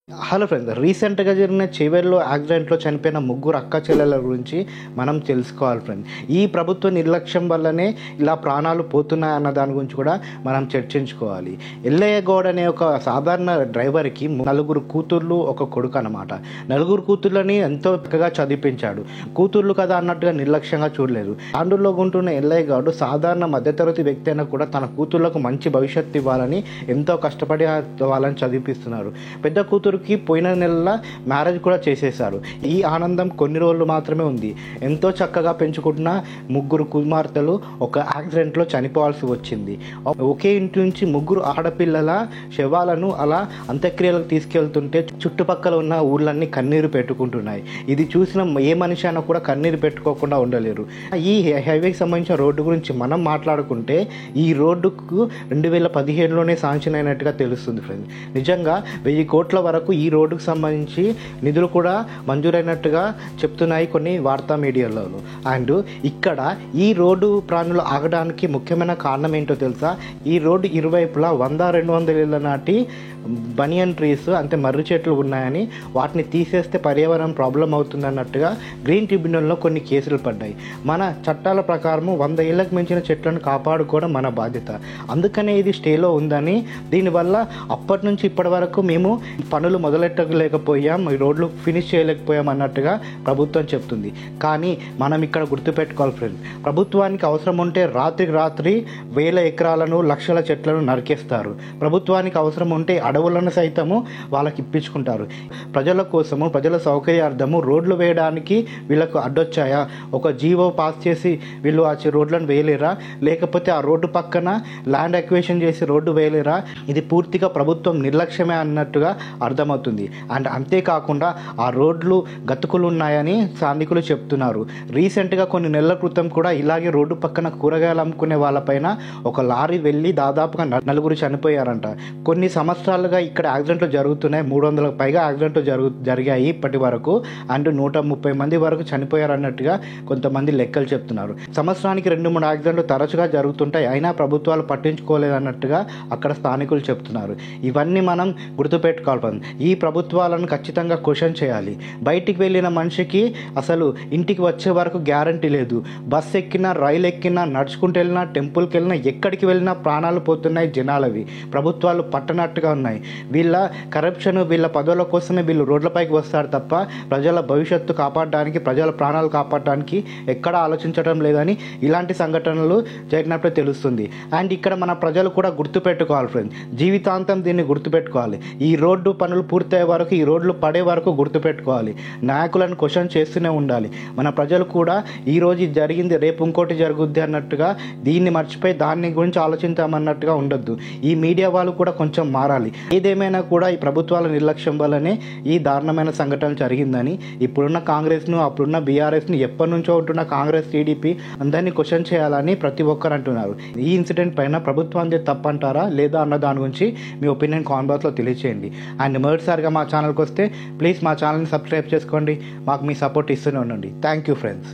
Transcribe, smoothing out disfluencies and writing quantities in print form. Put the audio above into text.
Hello friends, రీసెంట్గా జరిగిన చేవెళ్ళలో యాక్సిడెంట్లో చనిపోయిన ముగ్గురు అక్క చెల్లెల గురించి మనం తెలుసుకోవాలి ఫ్రెండ్స్. ఈ ప్రభుత్వ నిర్లక్ష్యం వల్లనే ఇలా ప్రాణాలు పోతున్నాయన్న దాని గురించి కూడా మనం చర్చించుకోవాలి. ఎల్లయ్య గౌడ్ అనే ఒక సాధారణ డ్రైవర్కి నలుగురు కూతుర్లు ఒక కొడుకు అనమాట. నలుగురు కూతుర్లని ఎంతో చక్కగా చదివించాడు. కూతుర్లు కదా అన్నట్టుగా నిర్లక్ష్యంగా చూడలేదు. తాండూరులో ఉంటున్న ఎల్లయ్య గౌడ్ సాధారణ మధ్యతరగతి వ్యక్తి అయినా కూడా తన కూతుర్లకు మంచి భవిష్యత్తు ఇవ్వాలని ఎంతో కష్టపడి వాళ్ళని చదివిస్తున్నారు. పెద్ద కూతురు పోయిన నెల మ్యారేజ్ కూడా చేసేశారు. ఈ ఆనందం కొన్ని రోజులు మాత్రమే ఉంది. ఎంతో చక్కగా పెంచుకుంటున్న ముగ్గురు కుమార్తెలు ఒక యాక్సిడెంట్లో చనిపోవాల్సి వచ్చింది. ఒకే ఇంటి నుంచి ముగ్గురు ఆడపిల్లల శవాలను అలా అంత్యక్రియలకు తీసుకెళ్తుంటే చుట్టుపక్కల ఉన్న ఊర్లన్నీ కన్నీరు పెట్టుకుంటున్నాయి. ఇది చూసిన ఏ మనిషి అయినా కూడా కన్నీరు పెట్టుకోకుండా ఉండలేరు. ఈ హైవేకి సంబంధించిన రోడ్డు గురించి మనం మాట్లాడుకుంటే ఈ రోడ్డుకు 2017లోనే శాంక్షన్ అయినట్టుగా తెలుస్తుంది ఫ్రెండ్స్. నిజంగా 1000 కోట్ల వరకు ఈ రోడ్డుకు సంబంధించి నిధులు కూడా మంజూరైనట్టుగా చెప్తున్నాయి కొన్ని వార్తా మీడియాలో. అండ్ ఇక్కడ ఈ రోడ్డు ప్రాణులు ఆగడానికి ముఖ్యమైన కారణం ఏంటో తెలుసా? ఈ రోడ్డు ఇరువైపులా 100-200 ఏళ్ళ నాటి బనియన్ ట్రీస్ అంటే మర్రి చెట్లు ఉన్నాయని వాటిని తీసేస్తే పర్యావరణం ప్రాబ్లం అవుతుంది అన్నట్టుగా గ్రీన్ ట్రిబ్యునల్లో కొన్ని కేసులు పడ్డాయి. మన చట్టాల ప్రకారం 100 ఏళ్ళకు మించిన చెట్లను కాపాడుకోవడం మన బాధ్యత. అందుకనే ఇది స్టేలో ఉందని, దీనివల్ల అప్పటి నుంచి ఇప్పటి వరకు మేము పనులు మొదలెట్టలేకపోయాం, ఈ రోడ్లు ఫినిష్ చేయలేకపోయాం అన్నట్టుగా ప్రభుత్వం చెప్తుంది. కానీ మనం ఇక్కడ గుర్తుపెట్టుకోవాలి ఫ్రెండ్స్, ప్రభుత్వానికి అవసరం ఉంటే రాత్రికి రాత్రి 1000 ఎకరాలను లక్షల చెట్లను నరికేస్తారు. ప్రభుత్వానికి అవసరం ఉంటే అడవులను సైతము వాళ్ళకి ఇప్పించుకుంటారు. ప్రజల కోసము, ప్రజల సౌకర్యార్థము రోడ్లు వేయడానికి వీళ్ళకు అడ్డొచ్చాయా? ఒక జీవో పాస్ చేసి వీళ్ళు ఆ రోడ్లను వేయలేరా? లేకపోతే ఆ రోడ్డు పక్కన ల్యాండ్ అక్విజిషన్ చేసి రోడ్డు వేయలేరా? ఇది పూర్తిగా ప్రభుత్వం నిర్లక్ష్యమే అన్నట్టుగా అర్థమవుతుంది. అండ్ అంతేకాకుండా ఆ రోడ్లు గతుకులు ఉన్నాయని స్థానికులు చెప్తున్నారు. రీసెంట్గా కొన్ని నెలల క్రితం కూడా ఇలాగే రోడ్డు పక్కన కూరగాయలు అమ్ముకునే వాళ్ళపైన ఒక లారీ వెళ్ళి దాదాపుగా 4 చనిపోయారంట. కొన్ని సంవత్సరాలుగా ఇక్కడ యాక్సిడెంట్లు జరుగుతున్నాయి. 300లకు పైగా యాక్సిడెంట్లు జరిగాయి ఇప్పటి వరకు. అండ్ 130 మంది వరకు చనిపోయారన్నట్టుగా కొంతమంది లెక్కలు చెప్తున్నారు. సంవత్సరానికి 2-3 యాక్సిడెంట్లు తరచుగా జరుగుతుంటాయి, అయినా ప్రభుత్వాలు పట్టించుకోలేదన్నట్టుగా అక్కడ స్థానికులు చెప్తున్నారు. ఇవన్నీ మనం గుర్తుపెట్టుకోవాలి. ఈ ప్రభుత్వాలను ఖచ్చితంగా క్వశ్చన్ చేయాలి. బయటికి వెళ్ళిన మనిషికి అసలు ఇంటికి వచ్చే వరకు గ్యారంటీ లేదు. బస్ ఎక్కినా, రైలు ఎక్కినా, నడుచుకుంటూ వెళ్ళినా, టెంపుల్కి వెళ్ళినా, ఎక్కడికి వెళ్ళినా ప్రాణాలు పోతున్నాయి జనాలవి. ప్రభుత్వాలు పట్టనట్టుగా ఉన్నాయి. వీళ్ళ కరప్షన్, వీళ్ళ పదవుల కోసమే వీళ్ళు రోడ్లపైకి వస్తారు తప్ప ప్రజల భవిష్యత్తు కాపాడడానికి, ప్రజల ప్రాణాలు కాపాడడానికి ఎక్కడ ఆలోచించడం లేదని ఇలాంటి సంఘటనలు జరిగినప్పుడే తెలుస్తుంది. అండ్ ఇక్కడ మన ప్రజలు కూడా గుర్తుపెట్టుకోవాలి ఫ్రెండ్స్, జీవితాంతం దీన్ని గుర్తుపెట్టుకోవాలి. ఈ రోడ్డు పనులు పూర్తయ్యే వరకు, ఈ రోడ్లు పడే వరకు గుర్తుపెట్టుకోవాలి. నాయకులను క్వశ్చన్ చేస్తూనే ఉండాలి. మన ప్రజలు కూడా ఈరోజు ఇది జరిగింది, రేపు ఇంకోటి జరుగుద్ది అన్నట్టుగా దీన్ని మర్చిపోయి దాన్ని గురించి ఆలోచించామన్నట్టుగా ఉండొద్దు. ఈ మీడియా వాళ్ళు కూడా కొంచెం మారాలి. ఏదేమైనా కూడా ఈ ప్రభుత్వాల నిర్లక్ష్యం వల్లనే ఈ దారుణమైన సంఘటన జరిగిందని ఇప్పుడున్న కాంగ్రెస్ను, అప్పుడున్న బీఆర్ఎస్ని, ఎప్పటి నుంచో ఉంటున్న కాంగ్రెస్, టీడీపీ అందరినీ క్వశ్చన్ చేయాలని ప్రతి ఒక్కరు అంటున్నారు. ఈ ఇన్సిడెంట్ పైన ప్రభుత్వాన్ని తప్పంటారా లేదా అన్న దాని గురించి మీ ఒపీనియన్ కామెంట్ బాక్స్లో తెలియచేయండి. అండ్ మొదటిసారిగా మా ఛానల్కి వస్తే ప్లీజ్ మా ఛానల్ని సబ్స్క్రైబ్ చేసుకోండి. మాకు మీ సపోర్ట్ ఇస్తూనే ఉండండి. Thank you friends.